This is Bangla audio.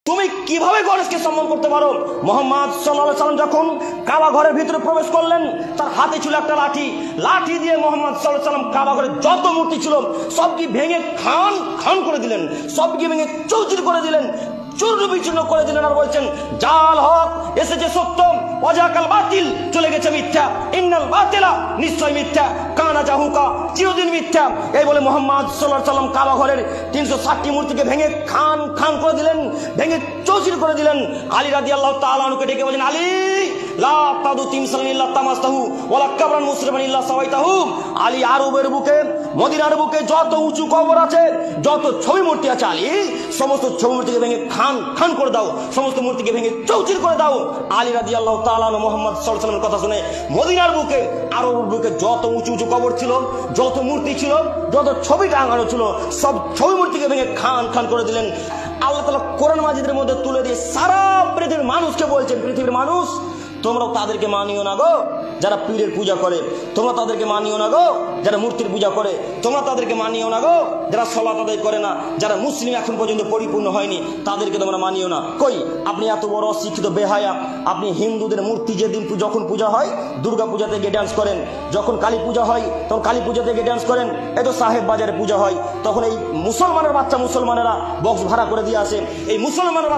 তুমি কিভাবে গণেশকে সম্মান করতে পারো? মুহাম্মদ সাল্লাল্লাহু আলাইহি সাল্লাম যখন কাবা ঘরের ভিতরে প্রবেশ করলেন, তার হাতে ছিল একটা লাঠি দিয়ে মুহাম্মদ সাল্লাল্লাহু আলাইহি সাল্লাম কাবা ঘরে যত মূর্তি ছিল সবকে ভেঙে খান খান করে দিলেন, সবকে ভেঙে চৌচির করে দিলেন, চূর্ণ বিচূর্ণ করে দিলেন। আর বলছেন, জাল হক এসেছে সত্য, ওয়াজাকাল বাতিল চলে গেছে মিথ্যা, ইন্নাল বাতিলা নিশ্চয় মিথ্যা, কানা জাহুকা চিরদিন মিথ্যা। এই বলে মুহাম্মদ সাল্লাল্লাহু আলাইহি সাল্লাম কাবা ঘরের 360টি মূর্তিকে ভেঙে খান খান করে দিলেন, ভেঙে চৌচির করে দিলেন। আলী রাদিয়াল্লাহু তাআলা আনহুকে ডেকে বলেন, আলী লা তাদু তিমসালান ইল্লা তামাসতাহু ওয়ালা কাবরান মুসরিফান ইল্লা সাওয়াইতাহু। আলী, আরবের বুকে, মদিনার বুকে যত উঁচু কবর আছে, যত ছবি মূর্তি আছে, আলী সমস্ত ছবি মূর্তিকে ভেঙে খান খান করে দাও, সমস্ত মূর্তিকে ভেঙে চৌচির করে দাও। আলী রাদিয়াল্লাহু তাআলা আনহু মুহাম্মদ সাল্লাল্লাহু আলাইহি ওয়াসাল্লামের কথা শুনে মদিনার বুকে, আরবের বুকে যত উঁচু উঁচু কবর ছিল, যত মূর্তি ছিল, যত ছবি টাঙানো ছিল, সব ছবি মূর্তিকে ভেঙে খান খান করে দিলেন। আল্লাহ তাআলা কোরআন মাজিদের মধ্যে তুলে দিয়ে সারা পৃথিবীর মানুষকে বলছেন, পৃথিবীর মানুষ তোমরাও তাদেরকে মানিও না গো যারা পীরের পূজা করে, তোমরা তাদেরকে মানিও না গো যারা মূর্তির পূজা করে, তোমরা তাদেরকে মানিও না গো যারা সালাত আদায় করে না, যারা মুসলিম এখন পর্যন্ত পরিপূর্ণ হয়নি, তাদেরকে তোমরা মানিও না। কই আপনি এত বড় অশিক্ষিত বেহায়া, আপনি হিন্দুদের মূর্তি যেদিন যখন পূজা হয় দুর্গা পূজাতে গিয়ে ড্যান্স করেন, যখন কালী পূজা হয় তখন কালী পূজাতে গিয়ে ড্যান্স করেন, এই তো সাহেব বাজারে পূজা হয় তখন এই মুসলমানের বাচ্চা মুসলমানেরা বক্স ভাড়া করে দিয়ে আসে, এই মুসলমানেরা